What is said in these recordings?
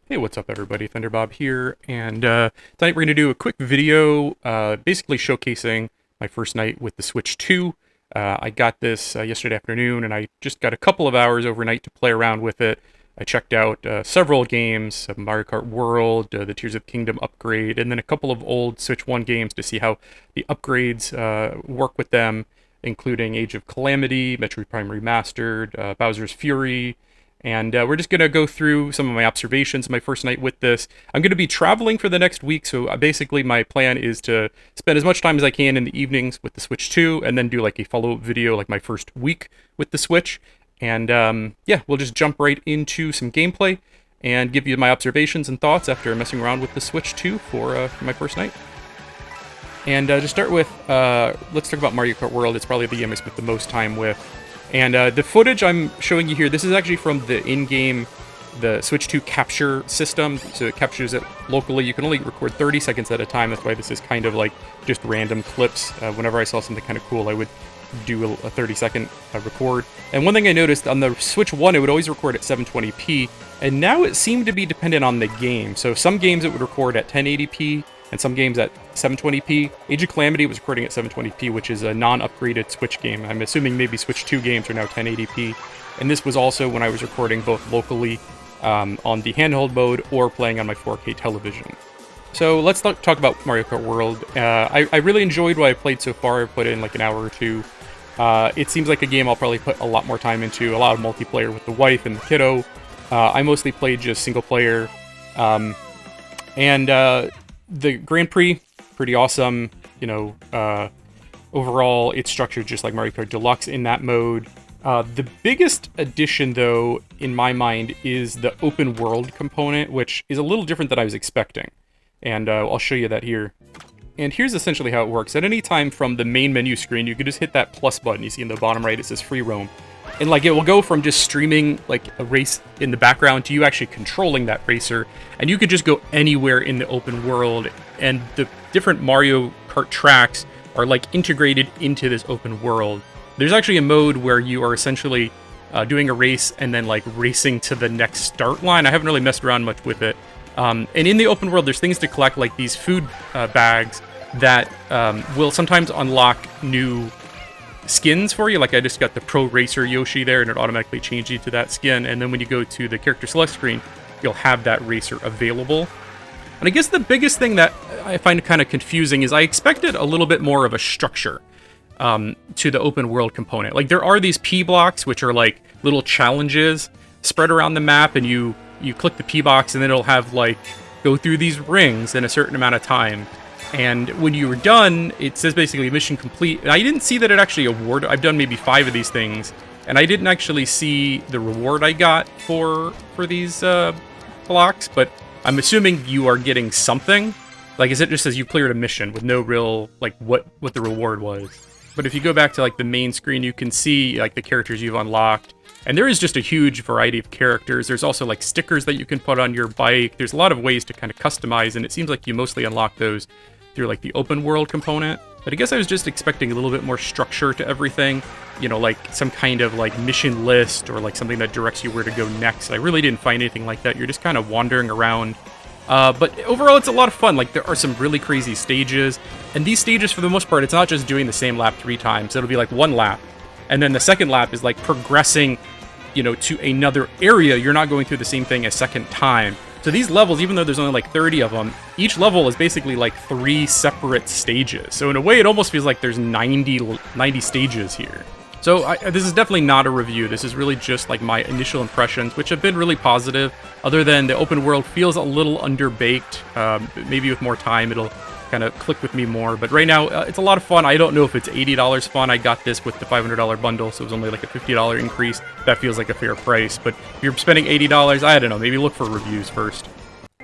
Hey, what's up everybody? Thunderbob here, and tonight we're going to do a quick video basically showcasing my first night with the Switch 2. I got this yesterday afternoon, and I just got a couple of hours overnight to play around with it. I checked out several games, Mario Kart World, the Tears of the Kingdom upgrade, and then a couple of old Switch 1 games to see how the upgrades work with them, including Age of Calamity, Metroid Prime Remastered, Bowser's Fury, and we're just going to go through some of my observations my first night with this. I'm going to be traveling for the next week, so basically my plan is to spend as much time as I can in the evenings with the Switch 2, and then do like a follow-up video like my first week with the Switch. And yeah, we'll just jump right into some gameplay and give you my observations and thoughts after messing around with the Switch 2 for my first night. And to start with, let's talk about Mario Kart World. It's probably the game I spent the most time with. And the footage I'm showing you here, this is actually from the in-game, the Switch 2 capture system. So it captures it locally. You can only record 30 seconds at a time. That's why this is kind of like just random clips. Whenever I saw something kind of cool, I would do a 30-second record. And one thing I noticed, on the Switch 1, it would always record at 720p. And now it seemed to be dependent on the game. So some games it would record at 1080p, and some games at 720p. Age of Calamity was recording at 720p, which is a non-upgraded Switch game. I'm assuming maybe Switch 2 games are now 1080p. And this was also when I was recording both locally on the handheld mode or playing on my 4K television. So let's talk about Mario Kart World. I really enjoyed what I played so far. I've put in like an hour or two. It seems like a game I'll probably put a lot more time into, a lot of multiplayer with the wife and the kiddo. I mostly played just single player. The Grand Prix, pretty awesome. You know, overall, it's structured just like Mario Kart Deluxe in that mode. The biggest addition, though, in my mind, is the open world component, which is a little different than I was expecting. And I'll show you that here. And here's essentially how it works. At any time from the main menu screen, you can just hit that plus button. You see in the bottom right, it says free roam. And like it will go from just streaming like a race in the background to you actually controlling that racer, and you could just go anywhere in the open world, and the different Mario Kart tracks are like integrated into this open world. There's actually a mode where you are essentially doing a race and then like racing to the next start line. I haven't really messed around much with it. And in the open world, there's things to collect, like these food bags that will sometimes unlock new skins for you. Like I just got the Pro Racer Yoshi there, and it automatically changed you to that skin. And then when you go to the character select screen, you'll have that racer available. And I guess the biggest thing that I find kind of confusing is I expected a little bit more of a structure to the open world component. Like there are these P blocks, which are like little challenges spread around the map, and you click the P box, and then it'll have like go through these rings in a certain amount of time. And when you were done, it says basically mission complete. And I didn't see that it actually awarded. I've done maybe 5 of these things, and I didn't actually see the reward I got for these blocks. But I'm assuming you are getting something. Like, it just says you cleared a mission with no real like what the reward was. But if you go back to like the main screen, you can see like the characters you've unlocked. And there is just a huge variety of characters. There's also like stickers that you can put on your bike. There's a lot of ways to kind of customize, and it seems like you mostly unlock those through like the open world component. But I guess I was just expecting a little bit more structure to everything. You know, like some kind of like mission list, or like something that directs you where to go next. I really didn't find anything like that. You're just kind of wandering around. But overall, it's a lot of fun. Like, there are some really crazy stages. And these stages, for the most part, it's not just doing the same lap 3 times. It'll be like 1 lap. And then the second lap is like progressing, you know, to another area. You're not going through the same thing a second time. So these levels, even though there's only like 30 of them, each level is basically like 3 separate stages. So in a way, it almost feels like there's 90 stages here. So this is definitely not a review. This is really just like my initial impressions, which have been really positive. Other than the open world feels a little underbaked. Maybe with more time, it'll kind of click with me more. But right now, it's a lot of fun. I don't know if it's $80 fun. I got this with the $500 bundle, so it was only like a $50 increase. That feels like a fair price. But if you're spending $80, I don't know, maybe look for reviews first.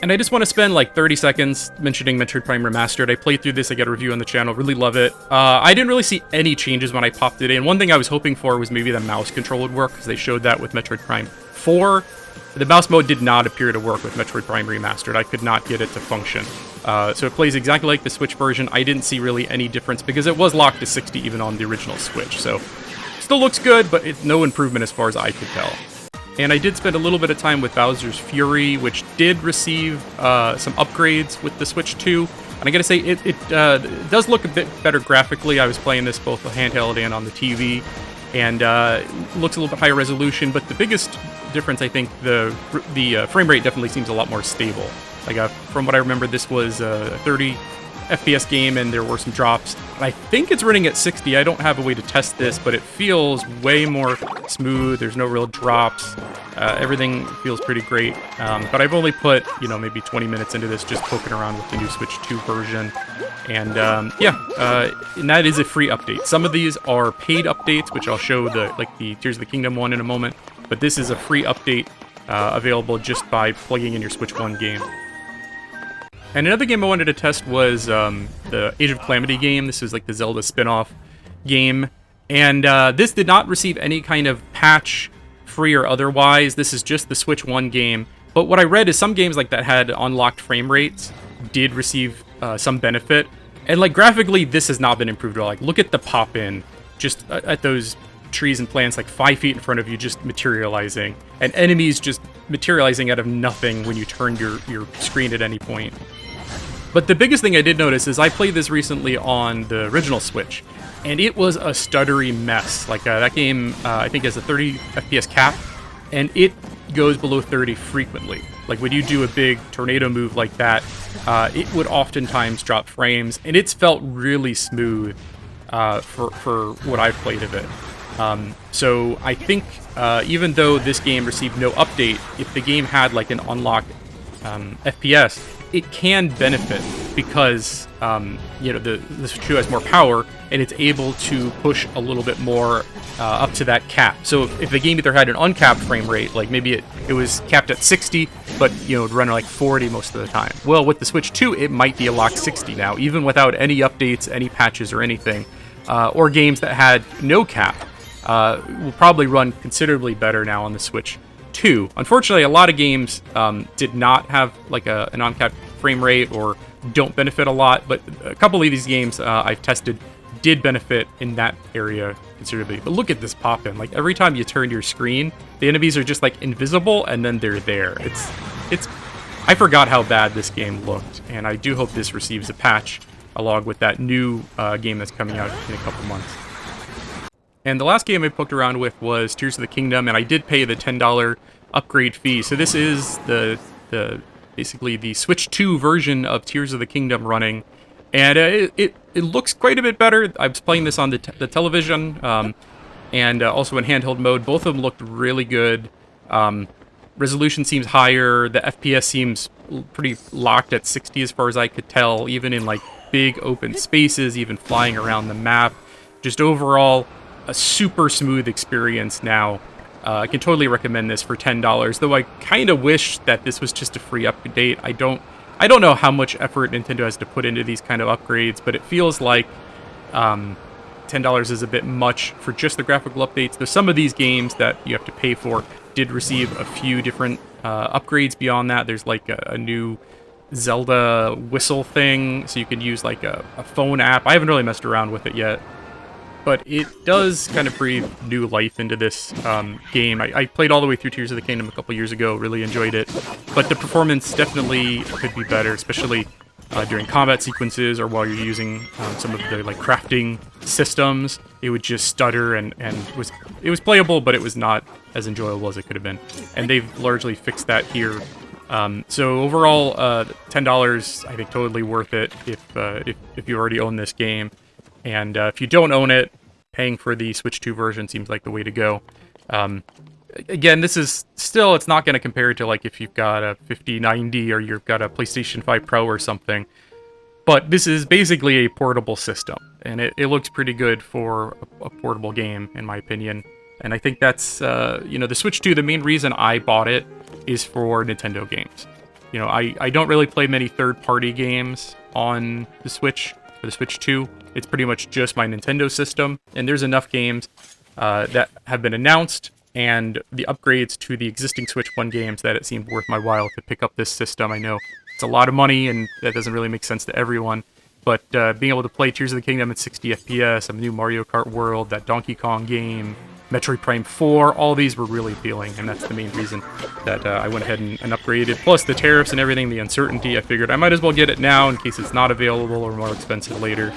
And I just want to spend like 30 seconds mentioning Metroid Prime Remastered. I played through this, I got a review on the channel, really love it. I didn't really see any changes when I popped it in. One thing I was hoping for was maybe the mouse control would work, because they showed that with Metroid Prime 4. The mouse mode did not appear to work with Metroid Prime Remastered. I could not get it to function. So it plays exactly like the Switch version. I didn't see really any difference, because it was locked to 60 even on the original Switch. So still looks good, but it's no improvement as far as I could tell. And I did spend a little bit of time with Bowser's Fury, which did receive some upgrades with the Switch 2. And I gotta say, it does look a bit better graphically. I was playing this both handheld and on the TV, and looks a little bit higher resolution. But the biggest difference, I think, the frame rate definitely seems a lot more stable. Like from what I remember, this was a 30 FPS game, and there were some drops. And I think it's running at 60. I don't have a way to test this, but it feels way more smooth. There's no real drops. Everything feels pretty great. But I've only put, maybe 20 minutes into this, just poking around with the new Switch 2 version. And and that is a free update. Some of these are paid updates, which I'll show the Tears of the Kingdom one in a moment. But this is a free update available just by plugging in your Switch 1 game. And another game I wanted to test was the Age of Calamity game. This is like the Zelda spin-off game. And this did not receive any kind of patch, free or otherwise. This is just the Switch 1 game. But what I read is some games like that had unlocked frame rates did receive some benefit. And graphically, this has not been improved at all. Look at the pop-in just at those trees and plants 5 feet in front of you just materializing. And enemies just materializing out of nothing when you turn your screen at any point. But the biggest thing I did notice is I played this recently on the original Switch, and it was a stuttery mess. That game, I think, has a 30 FPS cap, and it goes below 30 frequently. When you do a big tornado move like that, it would oftentimes drop frames, and it's felt really smooth for what I've played of it. So I think even though this game received no update, if the game had an unlocked FPS, it can benefit because the Switch 2 has more power, and it's able to push a little bit more up to that cap. So if the game either had an uncapped frame rate, maybe it was capped at 60, but it would run 40 most of the time. Well, with the Switch 2, it might be a locked 60 now, even without any updates, any patches, or anything. Or games that had no cap will probably run considerably better now on the Switch 2. Unfortunately, a lot of games did not have an uncapped frame rate or don't benefit a lot, but a couple of these games I've tested did benefit in that area considerably. But look at this pop-in. Every time you turn your screen, the enemies are just invisible, and then they're there. It's I forgot how bad this game looked, and I do hope this receives a patch along with that new game that's coming out in a couple months. And the last game I poked around with was Tears of the Kingdom, and I did pay the $10 upgrade fee. So this is basically the Switch 2 version of Tears of the Kingdom running, and it looks quite a bit better. I was playing this on the television and also in handheld mode. Both of them looked really good. Resolution seems higher. The FPS seems pretty locked at 60 as far as I could tell, even in big open spaces, even flying around the map. Just overall, a super smooth experience now. I can totally recommend this for $10, though I kind of wish that this was just a free update. I don't know how much effort Nintendo has to put into these kind of upgrades, but it feels like $10 is a bit much for just the graphical updates. Though some of these games that you have to pay for did receive a few different upgrades beyond that. There's a new Zelda whistle thing, so you can use a phone app. I haven't really messed around with it yet, but it does kind of breathe new life into this game. I played all the way through Tears of the Kingdom a couple years ago, really enjoyed it, but the performance definitely could be better, especially during combat sequences or while you're using some of the crafting systems. It would just stutter, and it was playable, but it was not as enjoyable as it could have been. And they've largely fixed that here. So overall, $10, I think, totally worth it if you already own this game. And if you don't own it, paying for the Switch 2 version seems like the way to go. Again, this is still, it's not going to compare to if you've got a 5090 or you've got a PlayStation 5 Pro or something. But this is basically a portable system, and it looks pretty good for a portable game, in my opinion. And I think that's, the Switch 2, the main reason I bought it is for Nintendo games. I don't really play many third-party games on the Switch, or the Switch 2. It's pretty much just my Nintendo system, and there's enough games that have been announced and the upgrades to the existing Switch 1 games that it seemed worth my while to pick up this system. I know it's a lot of money, and that doesn't really make sense to everyone, but being able to play Tears of the Kingdom at 60 FPS, a new Mario Kart World, that Donkey Kong game, Metroid Prime 4, all these were really appealing, and that's the main reason that I went ahead and upgraded. Plus the tariffs and everything, the uncertainty, I figured I might as well get it now in case it's not available or more expensive later.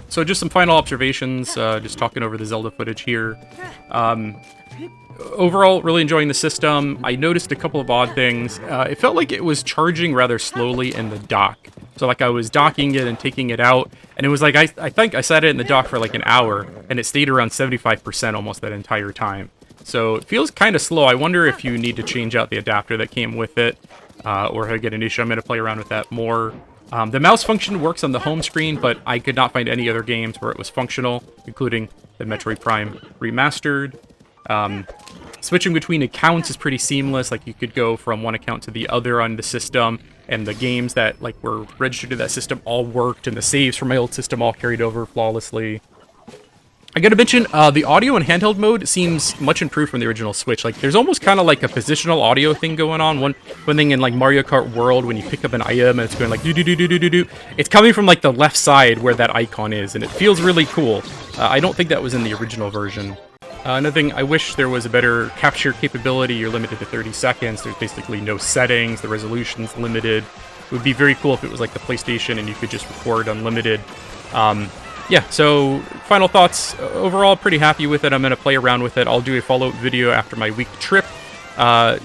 So just some final observations, just talking over the Zelda footage here. Overall, really enjoying the system. I noticed a couple of odd things. It felt like it was charging rather slowly in the dock. So like I was docking it and taking it out, and it was like, I think I sat it in the dock for like an hour, and it stayed around 75% almost that entire time. So it feels kind of slow. I wonder if you need to change out the adapter that came with it, or if I get an issue. I'm going to play around with that more. The mouse function works on the home screen, but I could not find any other games where it was functional, including the Metroid Prime Remastered. Switching between accounts is pretty seamless. Like you could go from one account to the other on the system, and the games that like were registered to that system all worked, and the saves from my old system all carried over flawlessly. I gotta mention, the audio in handheld mode seems much improved from the original Switch. Like, there's almost kind of like a positional audio thing going on. One thing in like Mario Kart World, when you pick up an item and it's going like do do do do do do do, it's coming from like the left side where that icon is, and it feels really cool. I don't think that was in the original version. Another thing, I wish there was a better capture capability. You're limited to 30 seconds. There's basically no settings. The resolution's limited. It would be very cool if it was like the PlayStation and you could just record unlimited. Yeah, so final thoughts. Overall, pretty happy with it. I'm going to play around with it. I'll do a follow-up video after my week trip.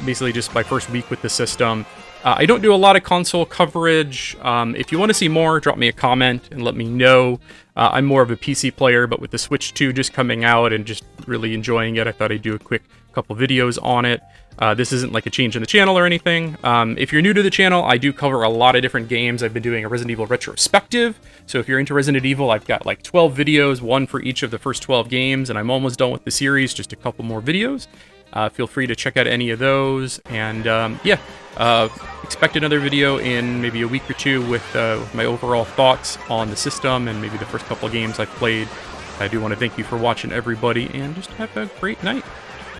Basically just my first week with the system. I don't do a lot of console coverage. If you want to see more, drop me a comment and let me know. I'm more of a PC player, but with the Switch 2 just coming out and just really enjoying it, I thought I'd do a quick couple videos on it. This isn't like a change in the channel or anything. If you're new to the channel, I do cover a lot of different games. I've been doing a Resident Evil retrospective. So if you're into Resident Evil, I've got like 12 videos, one for each of the first 12 games, and I'm almost done with the series, just a couple more videos. Feel free to check out any of those. And yeah, expect another video in maybe a week or two with my overall thoughts on the system and maybe the first couple of games I've played. I do want to thank you for watching, everybody, and just have a great night.